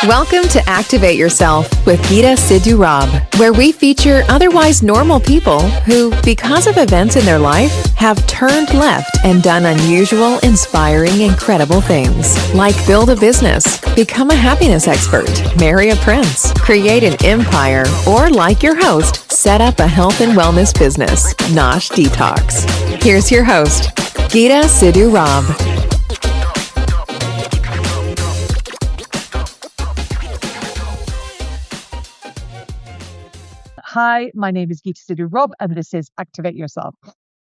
Welcome to Activate Yourself with Sidhu-Robb, where we feature otherwise normal people who, because of events in their life, have turned left and done unusual, inspiring, incredible things, like build a business, become a happiness expert, marry a prince, create an empire, or, like your host, set up a health and wellness business, Nosh Detox. Here's your host, Sidhu-Robb. Hi, my name is Sidhu-Robb, and this is Activate Yourself.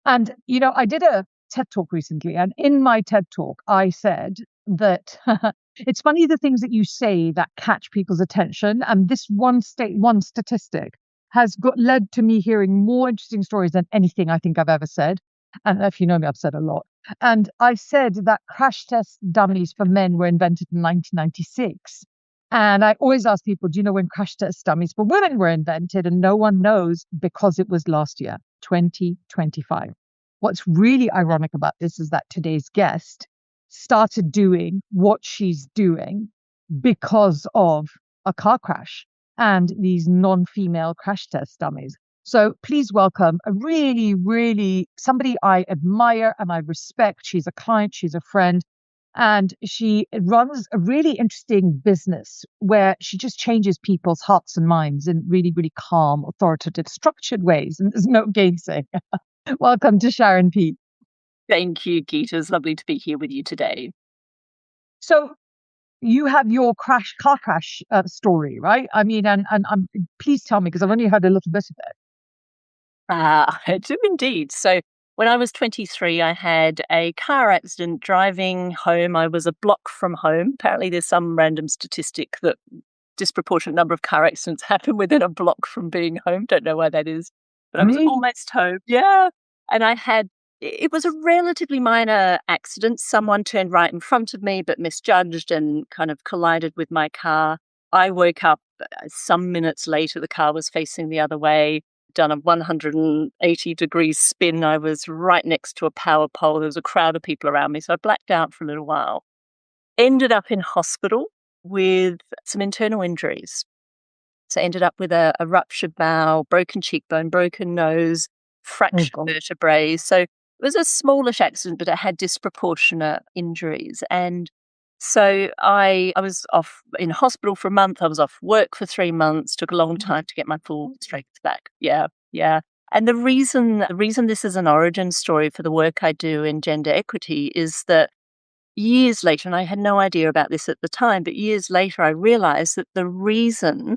And, I did a TED Talk recently, and in my TED Talk, I said that it's funny the things that you say that catch people's attention. And this one statistic has led to me hearing more interesting stories than anything I think I've ever said. And if you know me, I've said a lot. And I said that crash test dummies for men were invented in 1996. And I always ask people, do you know when crash test dummies for women were invented? And no one knows because it was last year, 2025. What's really ironic about this is that today's guest started doing what she's doing because of a car crash and these non-female crash test dummies. So please welcome a really somebody I admire and I respect. She's a client, she's a friend. And she runs a really interesting business where she just changes people's hearts and minds in really calm, authoritative, structured ways. And there's no gainsaying. Welcome to Sharon, Peake. Thank you, Geeta. It's lovely to be here with you today. So you have your car crash story, right? I mean, and please tell me, because I've only heard a little bit of it. I do indeed. So when I was 23, I had a car accident driving home. I was a block from home. Apparently there's some random statistic that disproportionate number of car accidents happen within a block from being home. Don't know why that is. But really? I was almost home. Yeah. And it was a relatively minor accident. Someone turned right in front of me, but misjudged and kind of collided with my car. I woke up some minutes later. The car was facing the other way. Done a 180 degrees spin. I was right next to a power pole. There was a crowd of people around me. So I blacked out for a little while. Ended up in hospital with some internal injuries. So ended up with a ruptured bowel, broken cheekbone, broken nose, fractured vertebrae. So it was a smallish accident, but it had disproportionate injuries. And so I was off in hospital for a month. I was off work for 3 months. Took a long time to get my full strength back. Yeah. And the reason this is an origin story for the work I do in gender equity is that years later, and I had no idea about this at the time, but years later I realized that the reason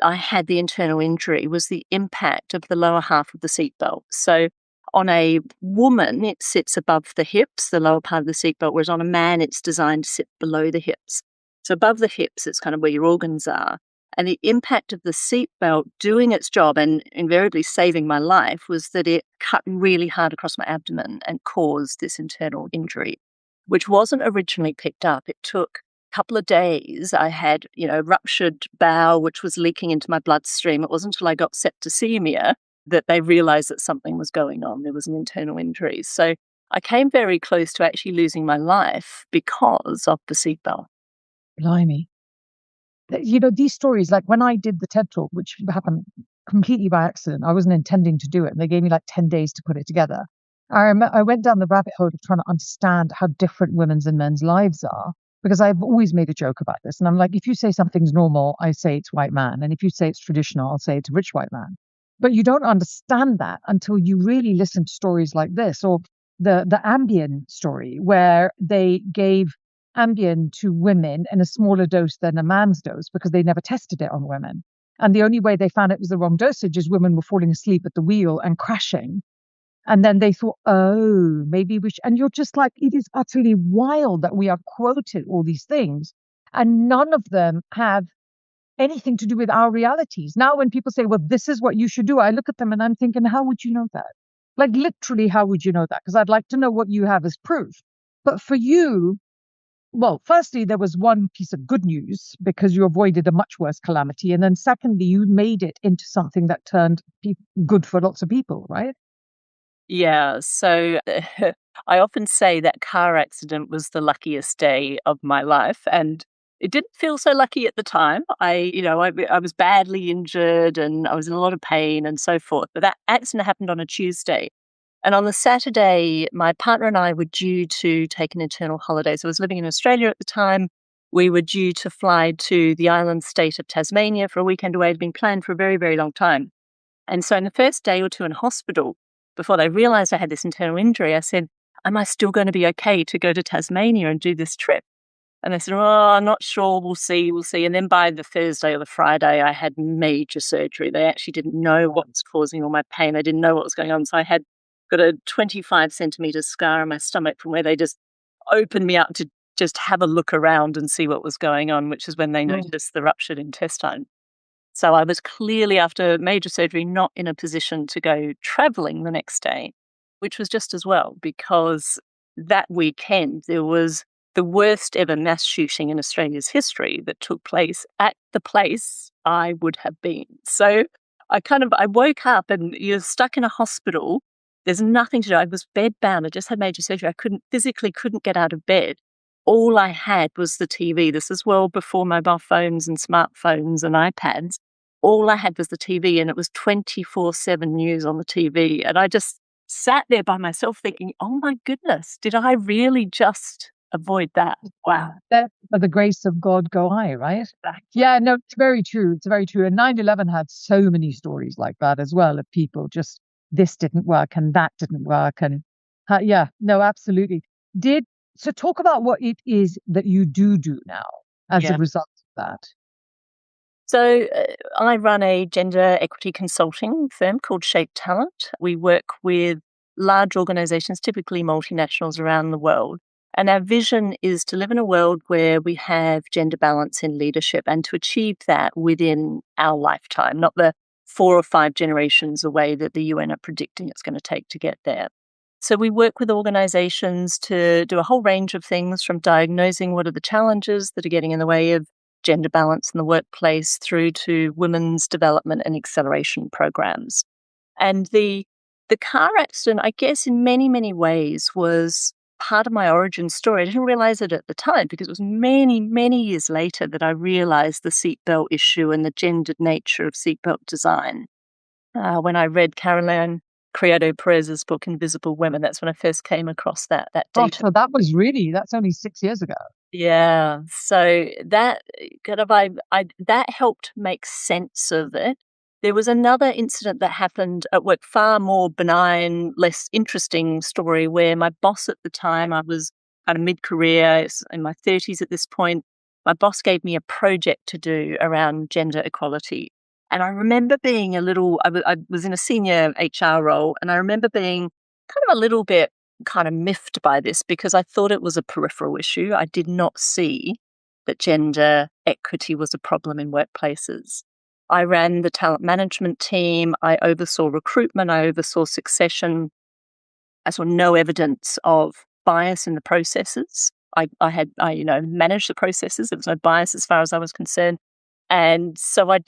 I had the internal injury was the impact of the lower half of the seatbelt. So on a woman, it sits above the hips, the lower part of the seatbelt, whereas on a man, it's designed to sit below the hips. So above the hips, it's kind of where your organs are. And the impact of the seatbelt doing its job and invariably saving my life was that it cut really hard across my abdomen and caused this internal injury, which wasn't originally picked up. It took a couple of days. I had, ruptured bowel, which was leaking into my bloodstream. It wasn't until I got septicemia that they realized that something was going on. There was an internal injury. So I came very close to actually losing my life because of the seatbelt. Blimey. These stories, like when I did the TED Talk, which happened completely by accident, I wasn't intending to do it. And they gave me like 10 days to put it together. I went down the rabbit hole of trying to understand how different women's and men's lives are, because I've always made a joke about this. And I'm like, if you say something's normal, I say it's white man. And if you say it's traditional, I'll say it's rich white man. But you don't understand that until you really listen to stories like this, or the Ambien story, where they gave Ambien to women in a smaller dose than a man's dose because they never tested it on women. And the only way they found it was the wrong dosage is women were falling asleep at the wheel and crashing. And then they thought, oh, maybe we should. And you're just like, it is utterly wild that we are quoted all these things. And none of them have anything to do with our realities. Now, when people say, well, this is what you should do, I look at them and I'm thinking, how would you know that? Like, literally, how would you know that? Because I'd like to know what you have as proof. But for you, well, firstly, there was one piece of good news because you avoided a much worse calamity. And then secondly, you made it into something that turned good for lots of people, right? Yeah. So I often say that car accident was the luckiest day of my life. And It didn't feel so lucky at the time. I was badly injured and I was in a lot of pain and so forth. But that accident happened on a Tuesday. And on the Saturday, my partner and I were due to take an internal holiday. So I was living in Australia at the time. We were due to fly to the island state of Tasmania for a weekend away. It had been planned for a very, very long time. And so in the first day or two in hospital, before they realized I had this internal injury, I said, am I still going to be okay to go to Tasmania and do this trip? And they said, oh, I'm not sure. We'll see. And then by the Thursday or the Friday, I had major surgery. They actually didn't know what was causing all my pain. They didn't know what was going on. So I had got a 25 centimeter scar on my stomach from where they just opened me up to just have a look around and see what was going on, which is when they noticed the ruptured intestine. So I was clearly, after major surgery, not in a position to go traveling the next day, which was just as well, because that weekend there was the worst ever mass shooting in Australia's history that took place at the place I would have been. So I woke up and you're stuck in a hospital. There's nothing to do. I was bedbound. I just had major surgery. I physically couldn't get out of bed. All I had was the TV. This is well before mobile phones and smartphones and iPads. All I had was the TV, and it was 24/7 news on the TV. And I just sat there by myself thinking, oh my goodness, did I really just avoid that? Wow. That by the grace of God go I, right? Exactly. Yeah, no, it's very true. It's very true. And 9/11 had so many stories like that as well, of people just, this didn't work and that didn't work. And yeah, no, absolutely. So talk about what it is that you do now as a result of that. So I run a gender equity consulting firm called Shape Talent. We work with large organisations, typically multinationals around the world. And our vision is to live in a world where we have gender balance in leadership, and to achieve that within our lifetime, not the 4 or 5 generations away that the UN are predicting it's going to take to get there. So we work with organisations to do a whole range of things, from diagnosing what are the challenges that are getting in the way of gender balance in the workplace, through to women's development and acceleration programs. And the car accident, I guess, in many, many ways was part of my origin story. I didn't realize it at the time, because it was many, many years later that I realized the seatbelt issue and the gendered nature of seatbelt design. When I read Caroline Criado Perez's book, Invisible Women, that's when I first came across that data. So that's only 6 years ago. Yeah. So that that helped make sense of it. There was another incident that happened at work, far more benign, less interesting story, where my boss at the time, I was kind of mid-career, in my 30s at this point, my boss gave me a project to do around gender equality. And I remember being I was in a senior HR role, and I remember being kind of a little bit kind of miffed by this, because I thought it was a peripheral issue. I did not see that gender equity was a problem in workplaces. I ran the talent management team. I oversaw recruitment. I oversaw succession. I saw no evidence of bias in the processes. I managed the processes. There was no bias as far as I was concerned. And so I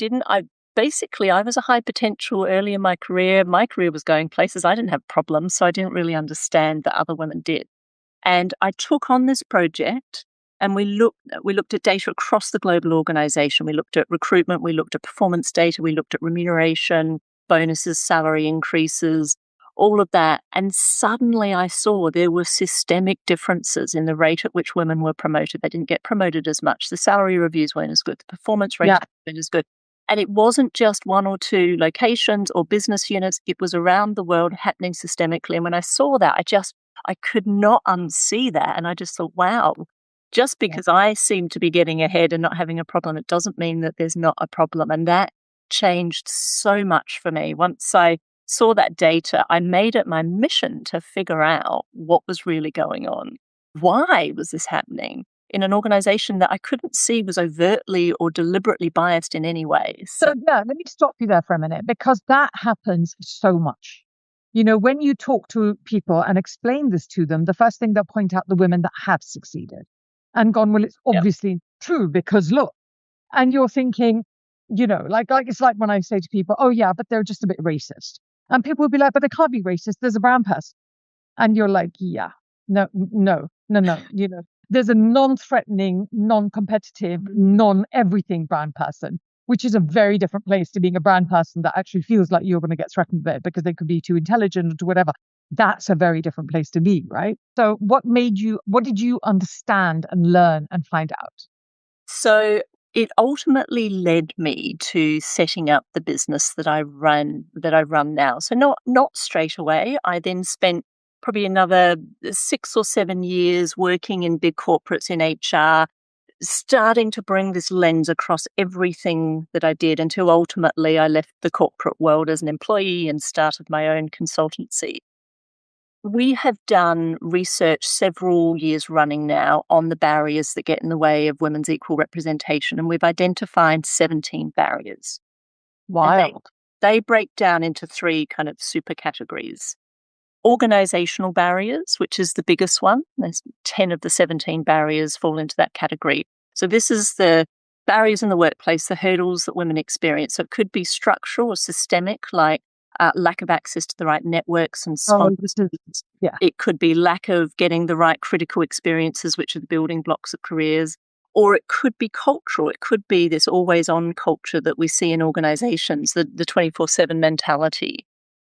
was a high potential early in my career. My career was going places. I didn't have problems, so I didn't really understand that other women did. And I took on this project, and we looked at data across the global organization. We looked at recruitment, we looked at performance data, we looked at remuneration, bonuses, salary increases, all of that. And suddenly I saw there were systemic differences in the rate at which women were promoted. They didn't get promoted as much. The salary reviews weren't as good. The performance ratings weren't as good. And it wasn't just 1 or 2 locations or business units. It was around the world, happening systemically. And when I saw that, I could not unsee that. And I just thought, wow, just because I seem to be getting ahead and not having a problem, it doesn't mean that there's not a problem. And that changed so much for me. Once I saw that data, I made it my mission to figure out what was really going on. Why was this happening in an organization that I couldn't see was overtly or deliberately biased in any way? So let me stop you there for a minute, because that happens so much. When you talk to people and explain this to them, the first thing they'll point out the women that have succeeded and gone, well, it's obviously true, because look. And you're thinking, like it's like when I say to people, oh yeah, but they're just a bit racist. And people will be like, but they can't be racist. There's a brown person. And you're like, yeah, no. There's a non-threatening, non-competitive, non-everything brand person, which is a very different place to being a brand person that actually feels like you're going to get threatened with it because they could be too intelligent or whatever. That's a very different place to be, right? So what did you understand and learn and find out? So it ultimately led me to setting up the business that I run now. So not straight away. I then spent probably another 6 or 7 years working in big corporates in HR, starting to bring this lens across everything that I did until ultimately I left the corporate world as an employee and started my own consultancy. We have done research several years running now on the barriers that get in the way of women's equal representation, and we've identified 17 barriers. Wild. They break down into 3 kind of super categories. Organisational barriers, which is the biggest one. There's 10 of the 17 barriers fall into that category. So this is the barriers in the workplace, the hurdles that women experience. So it could be structural or systemic, like lack of access to the right networks and sponsors. Yeah. It could be lack of getting the right critical experiences, which are the building blocks of careers. Or it could be cultural. It could be this always-on culture that we see in organisations, the 24/7 mentality.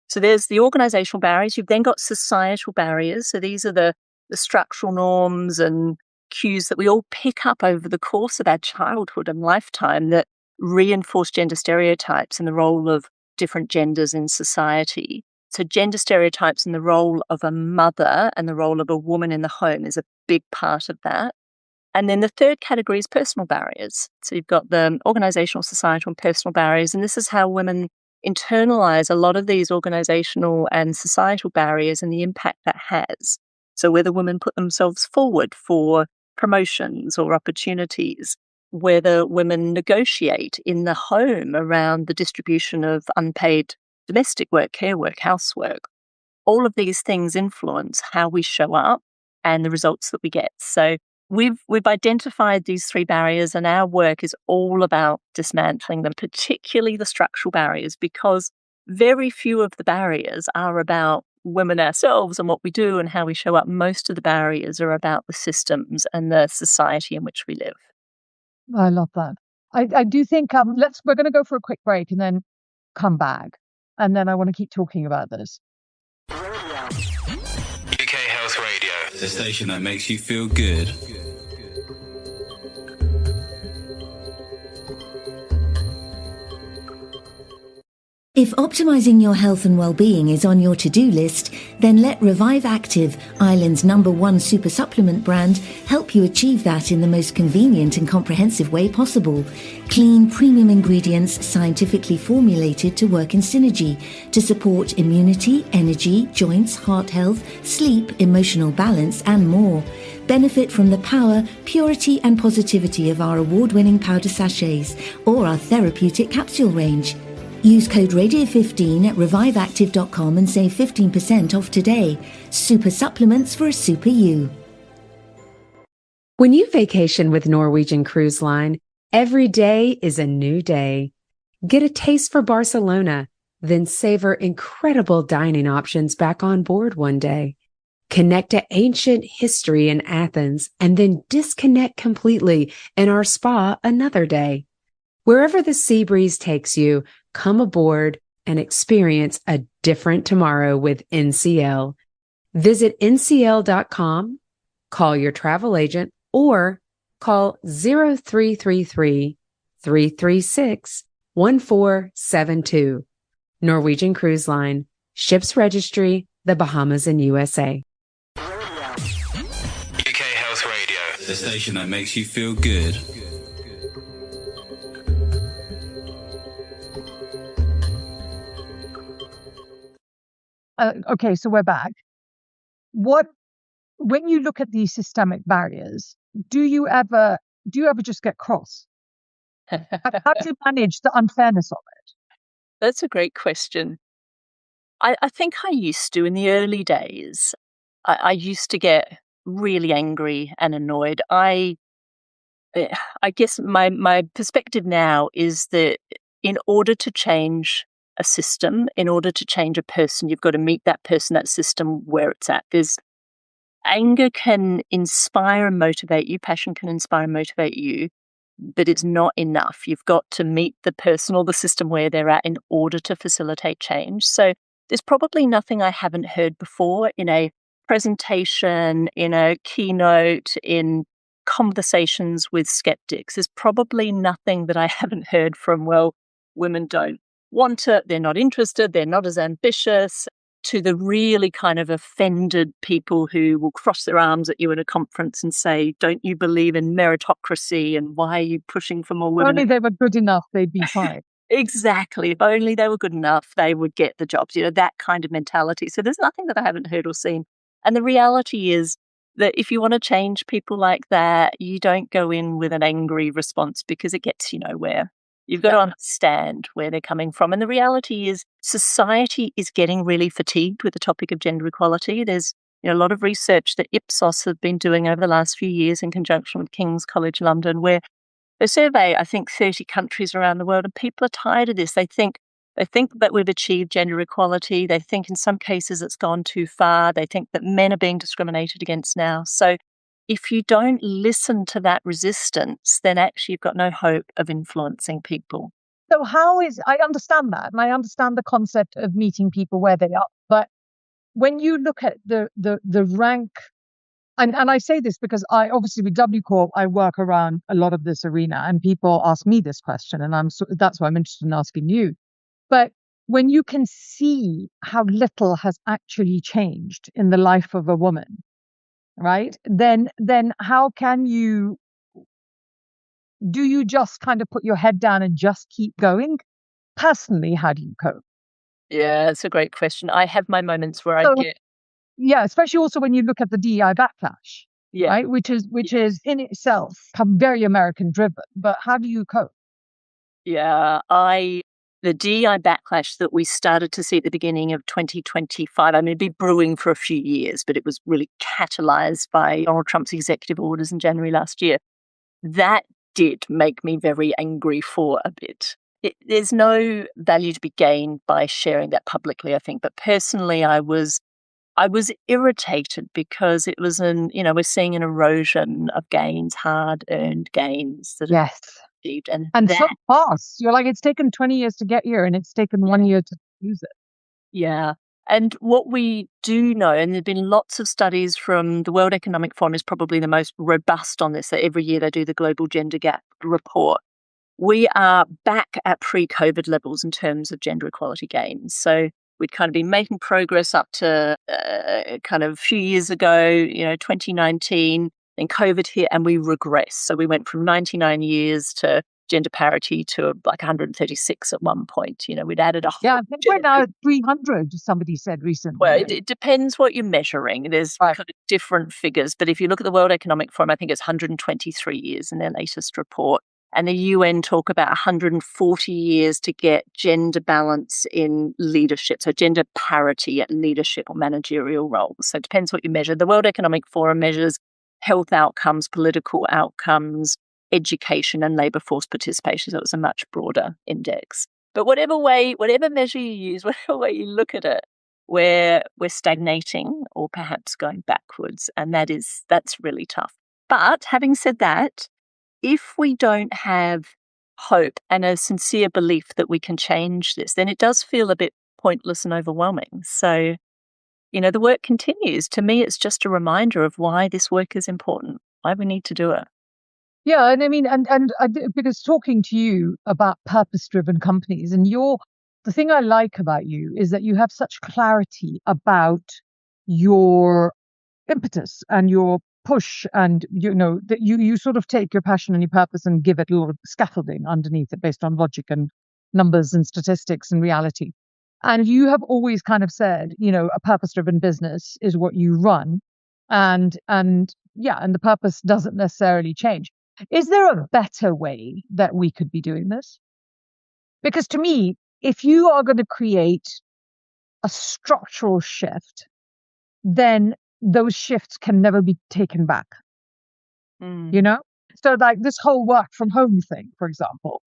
So there's the organisational barriers. You've then got societal barriers. So these are the structural norms and cues that we all pick up over the course of our childhood and lifetime that reinforce gender stereotypes and the role of different genders in society. So gender stereotypes and the role of a mother and the role of a woman in the home is a big part of that. And then the third category is personal barriers. So you've got the organisational, societal and personal barriers. And this is how women internalize a lot of these organisational and societal barriers and the impact that has. So whether women put themselves forward for promotions or opportunities, whether women negotiate in the home around the distribution of unpaid domestic work, care work, housework, all of these things influence how we show up and the results that we get. So we've identified these 3 barriers, and our work is all about dismantling them, particularly the structural barriers, because very few of the barriers are about women ourselves and what we do and how we show up. Most of the barriers are about the systems and the society in which we live. I love that. I do think we're going to go for a quick break and then come back, and then I want to keep talking about this. UK Health Radio, the station that makes you feel good. If optimizing your health and well-being is on your to-do list, then let Revive Active, Ireland's #1 super supplement brand, help you achieve that in the most convenient and comprehensive way possible. Clean, premium ingredients scientifically formulated to work in synergy to support immunity, energy, joints, heart health, sleep, emotional balance, and more. Benefit from the power, purity, and positivity of our award-winning powder sachets or our therapeutic capsule range. Use code RADIO15 at reviveactive.com and save 15% off today. Super supplements for a super you. When you vacation with Norwegian Cruise Line, every day is a new day. Get a taste for Barcelona, then savor incredible dining options back on board one day. Connect to ancient history in Athens and then disconnect completely in our spa another day. Wherever the sea breeze takes you, come aboard and experience a different tomorrow with NCL. Visit ncl.com, call your travel agent, or call 0333-336-1472. Norwegian Cruise Line, Ships Registry, the Bahamas and USA. UK Health Radio, the station that makes you feel good. Okay, so we're back. When you look at these systemic barriers, do you ever just get cross? How do you manage the unfairness of it? That's a great question. I think I used to in the early days. I used to get really angry and annoyed. I guess my perspective now is that in order to change a system, in order to change a person, you've got to meet that person, that system where it's at. Anger can inspire and motivate you. Passion can inspire and motivate you, but it's not enough. You've got to meet the person or the system where they're at in order to facilitate change. So there's probably nothing I haven't heard before in a presentation, in a keynote, in conversations with skeptics. There's probably nothing that I haven't heard from, well, women don't want it, they're not interested, they're not as ambitious, to the really kind of offended people who will cross their arms at you at a conference and say, don't you believe in meritocracy and why are you pushing for more women? Only they were good enough, they'd be fine. Exactly. If only they were good enough, they would get the jobs, that kind of mentality. So there's nothing that I haven't heard or seen. And the reality is that if you want to change people like that, you don't go in with an angry response because it gets you nowhere. You've got to understand where they're coming from. And the reality is society is getting really fatigued with the topic of gender equality. There's a lot of research that Ipsos have been doing over the last few years in conjunction with King's College London, where they survey, I think, 30 countries around the world, and people are tired of this. They think that we've achieved gender equality. They think in some cases it's gone too far. They think that men are being discriminated against now. So if you don't listen to that resistance, then actually you've got no hope of influencing people. So I understand that, and I understand the concept of meeting people where they are. But when you look at the rank, and I say this because I obviously with W Corp, I work around a lot of this arena, and people ask me this question, and that's why I'm interested in asking you. But when you can see how little has actually changed in the life of a woman, right? Then how can do you just kind of put your head down and just keep going? Personally, how do you cope? Yeah, that's a great question. I have my moments where I get... Yeah, especially also when you look at the DEI backlash, right? Which is in itself very American driven. But how do you cope? Yeah, the DEI backlash that we started to see at the beginning of 2025, it'd be brewing for a few years, but it was really catalyzed by Donald Trump's executive orders in January last year. That did make me very angry for a bit. There's no value to be gained by sharing that publicly, I think. But personally, I was irritated because it was we're seeing an erosion of gains, hard-earned gains that are achieved. And so fast. You're like, it's taken 20 years to get here and it's taken 1 year to use it. Yeah. And what we do know, and there've been lots of studies from the World Economic Forum is probably the most robust on this. So every year they do the Global Gender Gap report. We are back at pre-COVID levels in terms of gender equality gains. So we'd kind of been making progress up to kind of a few years ago, 2019, then COVID hit and we regressed. So we went from 99 years to gender parity to like 136 at one point. We'd added a whole... Yeah, I think we're now at 300, somebody said recently. Well, it depends what you're measuring. There's kind of different figures. But if you look at the World Economic Forum, I think it's 123 years in their latest report. And the UN talk about 140 years to get gender balance in leadership, so gender parity at leadership or managerial roles. So it depends what you measure. The World Economic Forum measures health outcomes, political outcomes, education, and labour force participation. So it's a much broader index. But whatever measure you use, whatever way you look at it, we're stagnating or perhaps going backwards. And that's really tough. But having said that, if we don't have hope and a sincere belief that we can change this, then it does feel a bit pointless and overwhelming. So, the work continues. To me, it's just a reminder of why this work is important, why we need to do it. Yeah, and I mean, because talking to you about purpose-driven companies, and the thing I like about you is that you have such clarity about your impetus and your push, and that you sort of take your passion and your purpose and give it a lot of scaffolding underneath it based on logic and numbers and statistics and reality. And you have always kind of said, a purpose-driven business is what you run, and the purpose doesn't necessarily change. Is there a better way that we could be doing this? Because to me, if you are going to create a structural shift, then those shifts can never be taken back. So like this whole work from home thing, for example,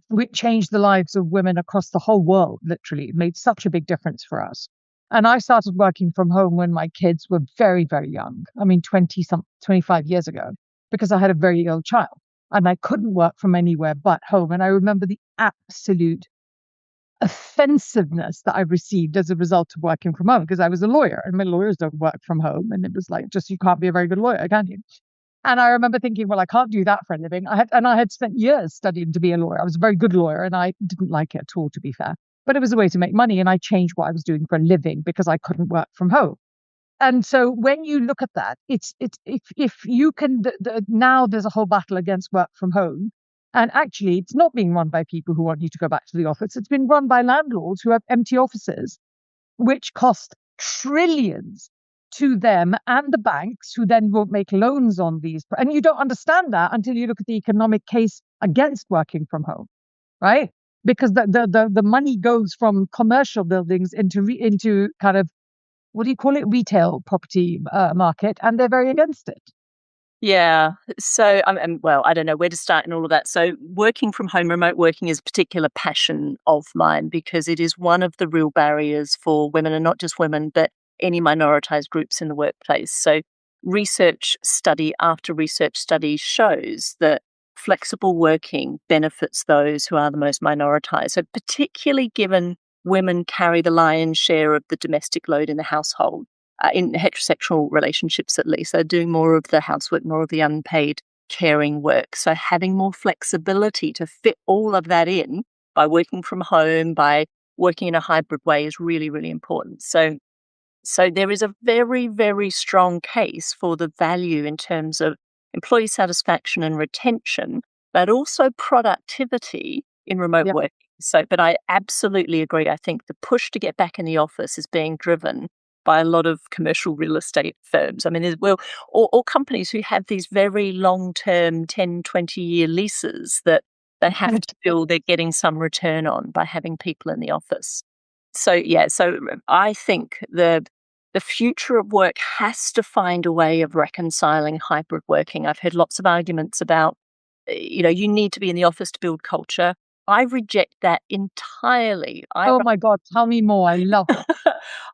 which changed the lives of women across the whole world, literally. It made such a big difference for us. And I started working from home when my kids were very, very young. I mean, 25 years ago, because I had a very ill child and I couldn't work from anywhere but home. And I remember the absolute offensiveness that I received as a result of working from home, because I was a lawyer and my lawyers don't work from home. And it was like, just, you can't be a very good lawyer, can you? And I remember thinking, well, I can't do that for a living. I had spent years studying to be a lawyer. I was a very good lawyer and I didn't like it at all, to be fair. But it was a way to make money. And I changed what I was doing for a living because I couldn't work from home. And so when you look at that, it's if you can, now there's a whole battle against work from home. And actually, it's not being run by people who want you to go back to the office. It's been run by landlords who have empty offices, which cost trillions to them and the banks, who then won't make loans on these. And you don't understand that until you look at the economic case against working from home, right? Because the money goes from commercial buildings into kind of, what do you call it, retail property market, and they're very against it. Yeah. So, well, I don't know where to start in all of that. So working from home, remote working is a particular passion of mine because it is one of the real barriers for women, and not just women, but any minoritized groups in the workplace. So research study after research study shows that flexible working benefits those who are the most minoritized. So particularly given women carry the lion's share of the domestic load in the household. In heterosexual relationships, at least, they're doing more of the housework, more of the unpaid caring work. So having more flexibility to fit all of that in by working from home, by working in a hybrid way is really, really important. So there is a very, very strong case for the value in terms of employee satisfaction and retention, but also productivity in remote working. So, but I absolutely agree. I think the push to get back in the office is being driven by a lot of commercial real estate firms. I mean, or companies who have these very long-term 10, 20-year leases that they have to feel they're getting some return on by having people in the office. So, so I think the future of work has to find a way of reconciling hybrid working. I've heard lots of arguments about, you need to be in the office to build culture. I reject that entirely. Oh my God, tell me more. I love it.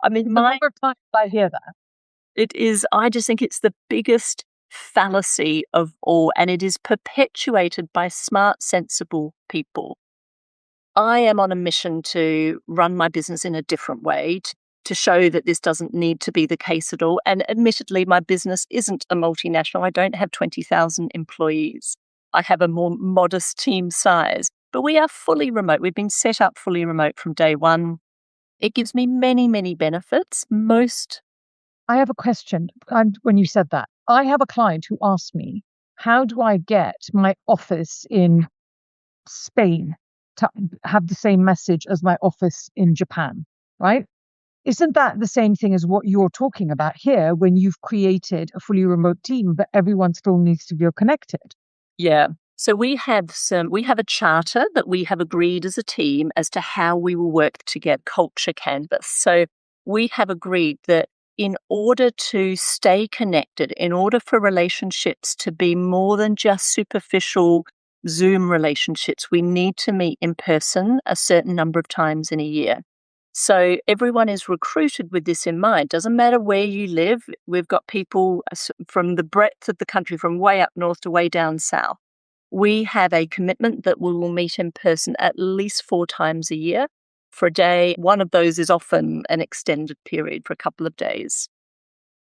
I mean, the number of times I hear that. It is, I just think it's the biggest fallacy of all, and it is perpetuated by smart, sensible people. I am on a mission to run my business in a different way, to show that this doesn't need to be the case at all. And admittedly, my business isn't a multinational. I don't have 20,000 employees. I have a more modest team size. But we are fully remote. We've been set up fully remote from day one. It gives me many, many benefits. I have a question. When you said that, I have a client who asked me, how do I get my office in Spain to have the same message as my office in Japan, right? Isn't that the same thing as what you're talking about here when you've created a fully remote team, but everyone still needs to be connected? Yeah. So we have a charter that we have agreed as a team as to how we will work to get culture canvas. So we have agreed that in order to stay connected, in order for relationships to be more than just superficial Zoom relationships, we need to meet in person a certain number of times in a year. So everyone is recruited with this in mind. Doesn't matter where you live. We've got people from the breadth of the country, from way up north to way down south. We have a commitment that we will meet in person at least 4 times a year for a day. One of those is often an extended period for a couple of days.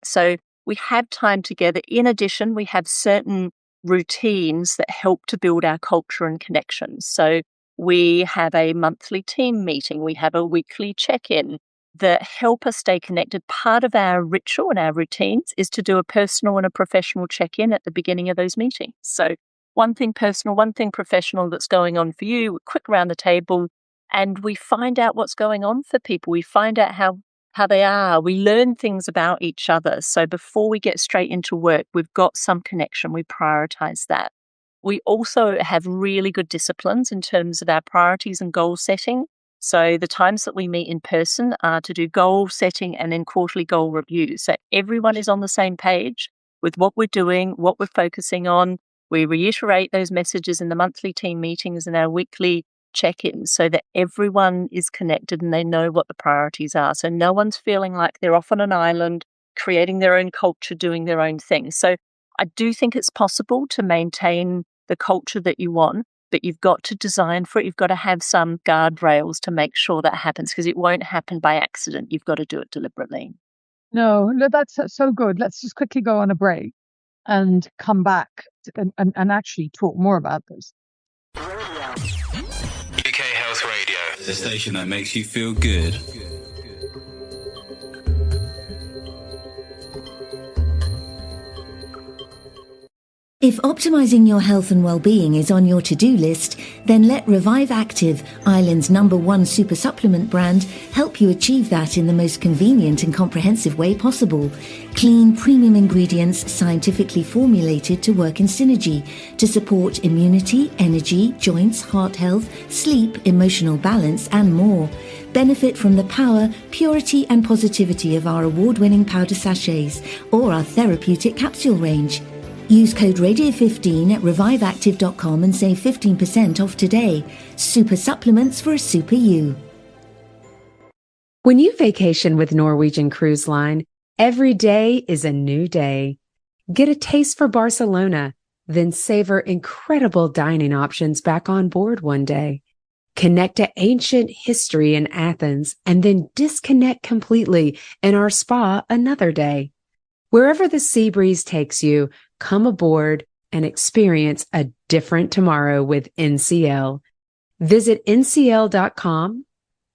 So we have time together. In addition, we have certain routines that help to build our culture and connections. So we have a monthly team meeting. We have a weekly check-in that help us stay connected. Part of our ritual and our routines is to do a personal and a professional check-in at the beginning of those meetings. So one thing personal, one thing professional that's going on for you, quick around the table, and we find out what's going on for people. We find out how they are. We learn things about each other. So before we get straight into work, we've got some connection. We prioritize that. We also have really good disciplines in terms of our priorities and goal setting. So the times that we meet in person are to do goal setting and then quarterly goal reviews. So everyone is on the same page with what we're doing, what we're focusing on. We reiterate those messages in the monthly team meetings and our weekly check-ins so that everyone is connected and they know what the priorities are. So no one's feeling like they're off on an island, creating their own culture, doing their own thing. So I do think it's possible to maintain the culture that you want, but you've got to design for it. You've got to have some guardrails to make sure that happens, because it won't happen by accident. You've got to do it deliberately. No, that's so good. Let's just quickly go on a break and come back and actually talk more about this. UK Health Radio, the station that makes you feel good. If optimizing your health and well-being is on your to-do list, then let Revive Active, Ireland's #1 super supplement brand, help you achieve that in the most convenient and comprehensive way possible. Clean, premium ingredients scientifically formulated to work in synergy to support immunity, energy, joints, heart health, sleep, emotional balance, and more. Benefit from the power, purity, and positivity of our award-winning powder sachets or our therapeutic capsule range. Use code Radio15 at reviveactive.com and save 15% off today. Super supplements for a super you. When you vacation with Norwegian Cruise Line, every day is a new day. Get a taste for Barcelona, then savor incredible dining options back on board one day. Connect to ancient history in Athens and then disconnect completely in our spa another day. Wherever the sea breeze takes you, come aboard and experience a different tomorrow with NCL. Visit ncl.com,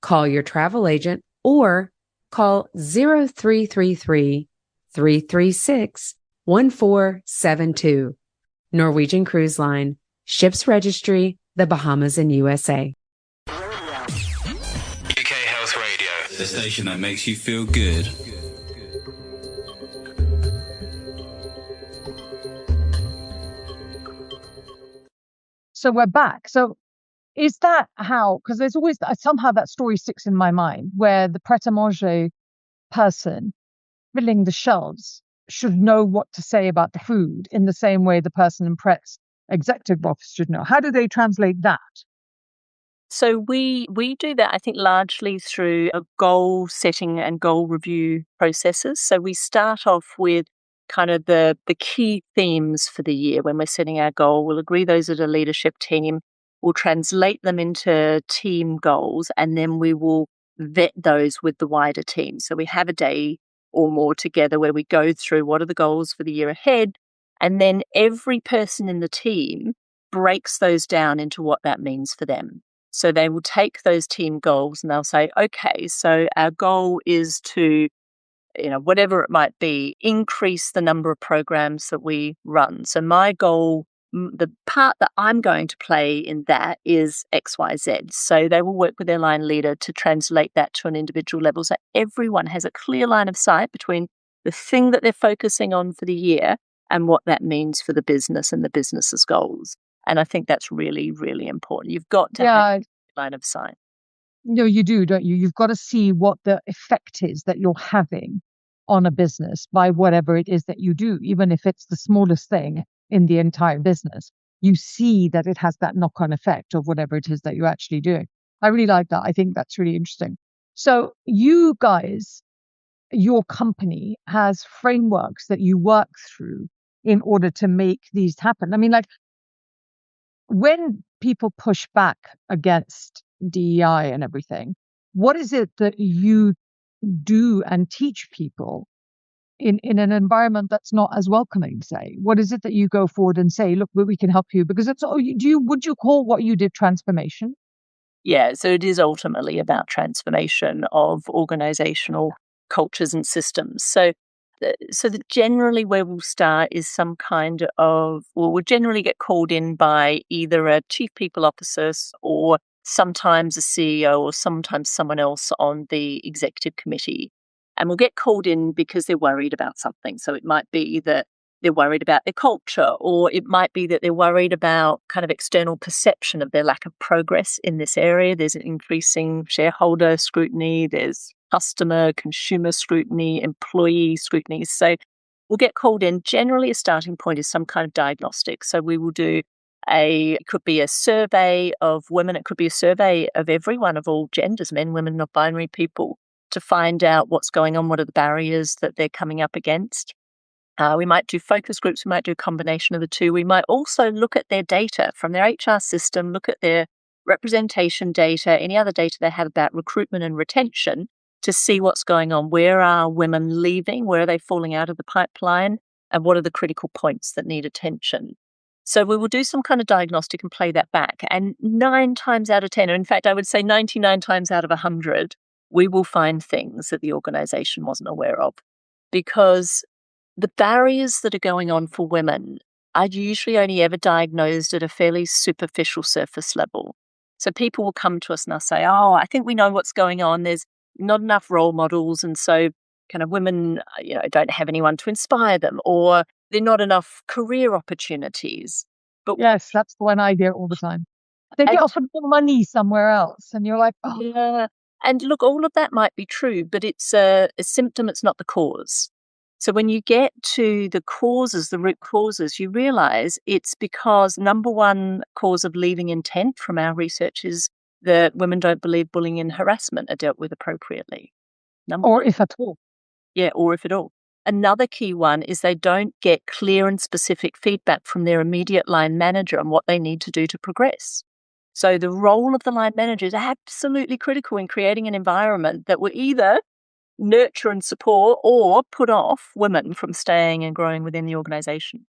call your travel agent, or call 0333-336-1472. Norwegian Cruise Line, Ships Registry, the Bahamas and USA. UK Health Radio, the station that makes you feel good. So we're back. So is that how, because there's always, somehow that story sticks in my mind where the pret-a-manger person filling the shelves should know what to say about the food in the same way the person in Pret's executive office should know. How do they translate that? So we do that, I think, largely through a goal setting and goal review processes. So we start off with kind of the key themes for the year. When we're setting our goal, we'll agree those at a leadership team. We'll translate them into team goals, and then we will vet those with the wider team. So we have a day or more together where we go through what are the goals for the year ahead, and then every person in the team breaks those down into what that means for them. So they will take those team goals and they'll say, okay, so our goal is to, whatever it might be, increase the number of programs that we run. So my goal, the part that I'm going to play in that is XYZ. So they will work with their line leader to translate that to an individual level. So everyone has a clear line of sight between the thing that they're focusing on for the year and what that means for the business and the business's goals. And I think that's really, really important. You've got to have a line of sight. No, you do, don't you? You've got to see what the effect is that you're having on a business by whatever it is that you do, even if it's the smallest thing in the entire business. You see that it has that knock-on effect of whatever it is that you're actually doing. I really like that. I think that's really interesting. So you guys, your company has frameworks that you work through in order to make these happen. I mean, like, when people push back against DEI and everything, what is it that you do and teach people in an environment that's not as welcoming, say? What is it that you go forward and say, look, we can help you? Because would you call what you did transformation? Yeah, so it is ultimately about transformation of organisational cultures and systems. So generally where we'll start is some kind of, we'll generally get called in by either a chief people officer or sometimes a CEO or sometimes someone else on the executive committee. And we'll get called in because they're worried about something. So it might be that they're worried about their culture, or it might be that they're worried about kind of external perception of their lack of progress in this area. There's an increasing shareholder scrutiny, there's customer, consumer scrutiny, employee scrutiny. So we'll get called in. Generally, a starting point is some kind of diagnostic. So we will do it could be a survey of women. It could be a survey of everyone of all genders, men, women, non-binary people, to find out what's going on, what are the barriers that they're coming up against. We might do focus groups. We might do a combination of the two. We might also look at their data from their HR system, look at their representation data, any other data they have about recruitment and retention, to see what's going on. Where are women leaving? Where are they falling out of the pipeline? And what are the critical points that need attention? So we will do some kind of diagnostic and play that back. And 9 times out of 10, or in fact, I would say 99 times out of 100, we will find things that the organisation wasn't aware of. Because the barriers that are going on for women are usually only ever diagnosed at a fairly superficial surface level. So people will come to us and they'll say, oh, I think we know what's going on. There's not enough role models. And so kind of women, don't have anyone to inspire them, or there are not enough career opportunities. But yes, that's the one I hear all the time. They get offered more money somewhere else. And you're like, oh. Yeah. And look, all of that might be true, but it's a symptom. It's not the cause. So when you get to the causes, the root causes, you realize it's because number one cause of leaving intent from our research is that women don't believe bullying and harassment are dealt with appropriately. Or if at all. Yeah, or if at all. Another key one is they don't get clear and specific feedback from their immediate line manager on what they need to do to progress. So the role of the line manager is absolutely critical in creating an environment that will either nurture and support or put off women from staying and growing within the organisation.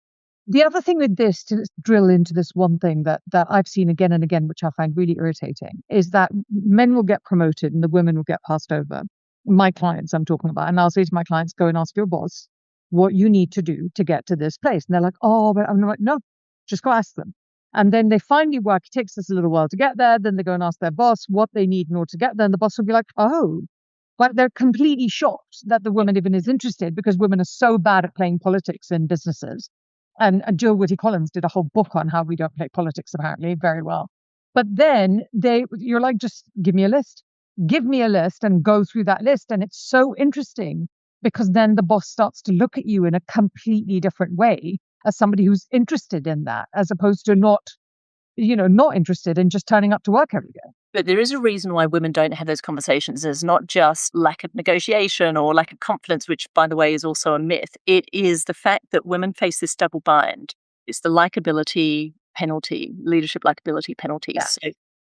The other thing with this, to drill into this one thing that I've seen again and again, which I find really irritating, is that men will get promoted and the women will get passed over. My clients I'm talking about, and I'll say to my clients, go and ask your boss what you need to do to get to this place. And they're like, oh, but I'm like, no, just go ask them. And then they finally work. It takes us a little while to get there. Then they go and ask their boss what they need in order to get there. And the boss will be like, oh, but they're completely shocked that the woman even is interested, because women are so bad at playing politics in businesses. And Jill Whitty-Collins did a whole book on how we don't play politics, apparently, very well. But then you're like, just give me a list. Give me a list and go through that list. And it's so interesting, because then the boss starts to look at you in a completely different way as somebody who's interested in that, as opposed to not interested in just turning up to work every day. But there is a reason why women don't have those conversations. There's not just lack of negotiation or lack of confidence, which, by the way, is also a myth. It is the fact that women face this double bind. It's the likability penalty, leadership likability penalties. Yeah. So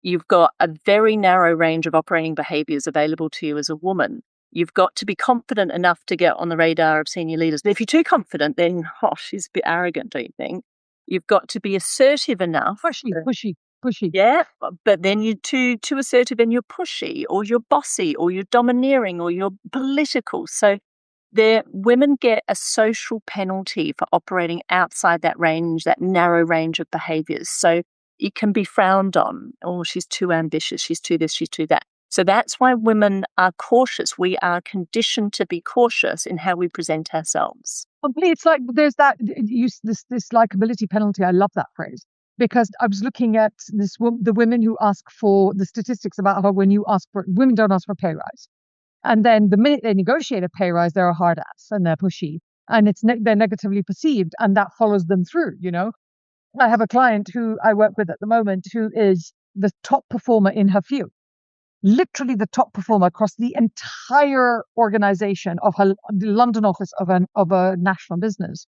you've got a very narrow range of operating behaviours available to you as a woman. You've got to be confident enough to get on the radar of senior leaders. But if you're too confident, then, she's a bit arrogant, don't you think? You've got to be assertive enough. Pushy. Yeah, but then you're too assertive and you're pushy, or you're bossy, or you're domineering, or you're political. So women get a social penalty for operating outside that range, that narrow range of behaviours. So it can be frowned on. Oh, she's too ambitious, she's too this, she's too that. So that's why women are cautious. We are conditioned to be cautious in how we present ourselves. It's like there's that this likability penalty. I love that phrase, because I was looking at the women who ask for the statistics about how when you ask for, women don't ask for pay rise, and then the minute they negotiate a pay rise, they're a hard ass and they're pushy, and they're negatively perceived, and that follows them through. I have a client who I work with at the moment who is the top performer in her field. Literally the top performer across the entire organization of the London office of a national business.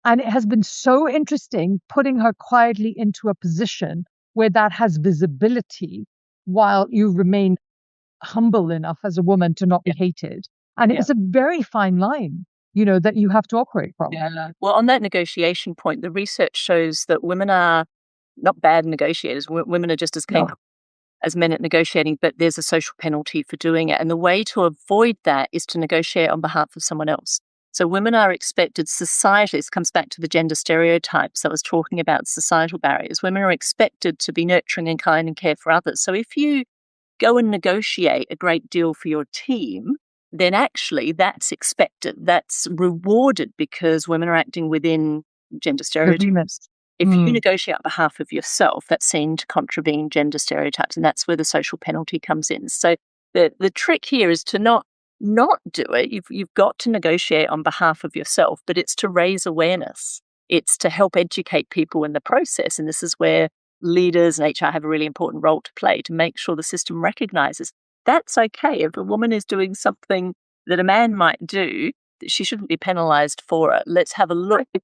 And it has been so interesting putting her quietly into a position where that has visibility while you remain humble enough as a woman to not be hated. And it's a very fine line, that you have to operate from. Yeah. Well, on that negotiation point, the research shows that women are not bad negotiators. Women are just as capable as men at negotiating, but there's a social penalty for doing it. And the way to avoid that is to negotiate on behalf of someone else. So women are expected, society, this comes back to the gender stereotypes I was talking about, societal barriers. Women are expected to be nurturing and kind and care for others. So if you go and negotiate a great deal for your team, then actually that's expected. That's rewarded, because women are acting within gender stereotypes. If you negotiate on behalf of yourself, that's seen to contravene gender stereotypes, and that's where the social penalty comes in. So the trick here is to not do it. You've got to negotiate on behalf of yourself, but it's to raise awareness It's to help educate people in the process. And this is where leaders and HR have a really important role to play to make sure the system recognizes that's okay. If a woman is doing something that a man might do, she shouldn't be penalized for it. Let's have a look at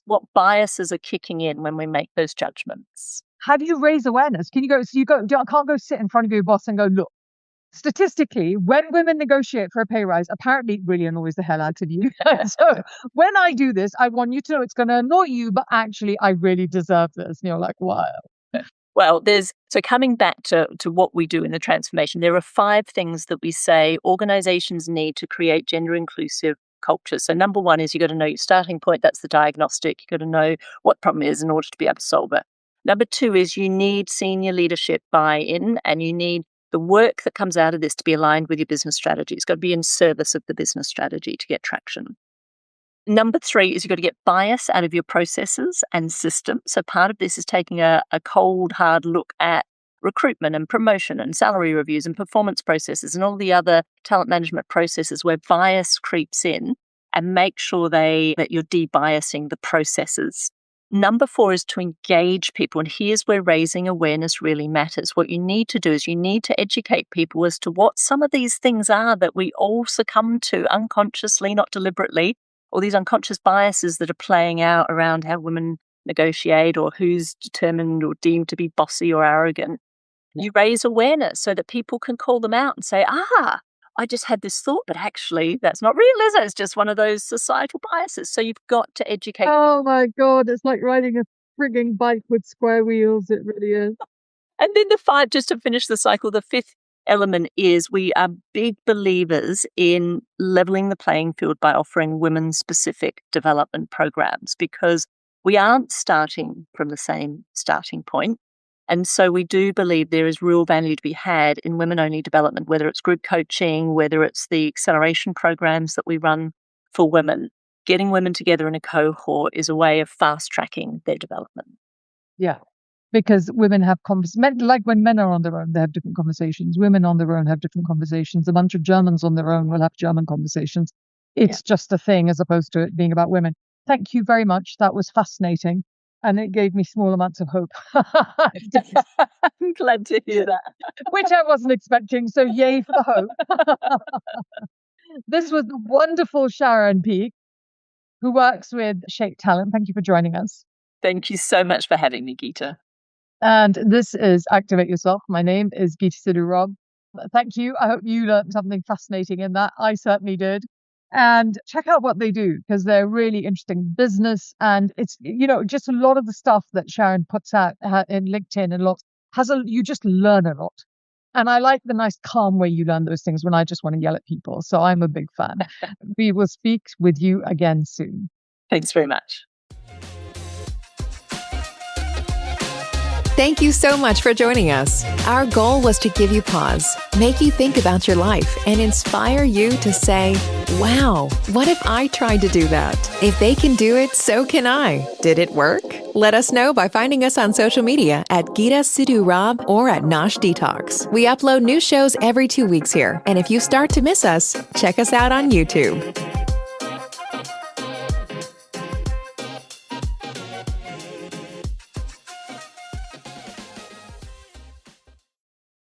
what biases are kicking in when we make those judgments. How do you raise awareness? Can you go, so you go, I can't go sit in front of your boss and go, look, statistically, when women negotiate for a pay rise, apparently it really annoys the hell out of you. So when I do this, I want you to know it's going to annoy you, but actually I really deserve this. And you're like, wow. Well, so coming back to what we do in the transformation, there are 5 things that we say organizations need to create gender inclusive culture. So number 1 is you've got to know your starting point. That's the diagnostic. You've got to know what problem is in order to be able to solve it. Number 2 is you need senior leadership buy-in, and you need the work that comes out of this to be aligned with your business strategy. It's got to be in service of the business strategy to get traction. Number 3 is you've got to get bias out of your processes and systems. So part of this is taking a cold, hard look at recruitment and promotion and salary reviews and performance processes and all the other talent management processes where bias creeps in, and make sure that you're de-biasing the processes. Number 4 is to engage people. And here's where raising awareness really matters. What you need to do is you need to educate people as to what some of these things are that we all succumb to unconsciously, not deliberately, or these unconscious biases that are playing out around how women negotiate or who's determined or deemed to be bossy or arrogant. You raise awareness so that people can call them out and say, I just had this thought, but actually that's not real, is it? It's just one of those societal biases. So you've got to educate. Oh my God, it's like riding a frigging bike with square wheels. It really is. And then the 5, just to finish the cycle, the 5th element is we are big believers in leveling the playing field by offering women-specific development programs, because we aren't starting from the same starting point. And so we do believe there is real value to be had in women-only development, whether it's group coaching, whether it's the acceleration programs that we run for women. Getting women together in a cohort is a way of fast-tracking their development. Yeah, because women have conversations, like when men are on their own, they have different conversations. Women on their own have different conversations. A bunch of Germans on their own will have German conversations. It's just a thing as opposed to it being about women. Thank you very much. That was fascinating. And it gave me small amounts of hope. I'm glad to hear that. Which I wasn't expecting. So yay for the hope. This was the wonderful Sharon Peake, who works with Shape Talent. Thank you for joining us. Thank you so much for having me, Geeta. And this is Activate Yourself. My name is Geeta Sidhu-Robb. Thank you. I hope you learned something fascinating in that. I certainly did. And check out what they do, because they're really interesting business. And it's, just a lot of the stuff that Sharon puts out in LinkedIn and lots you just learn a lot. And I like the nice calm way you learn those things when I just want to yell at people. So I'm a big fan. We will speak with you again soon. Thanks very much. Thank you so much for joining us. Our goal was to give you pause, make you think about your life, and inspire you to say, wow, what if I tried to do that? If they can do it, so can I. Did it work? Let us know by finding us on social media at Geeta Sidhu-Robb or at Nosh Detox. We upload new shows every 2 weeks here, and if you start to miss us, check us out on YouTube.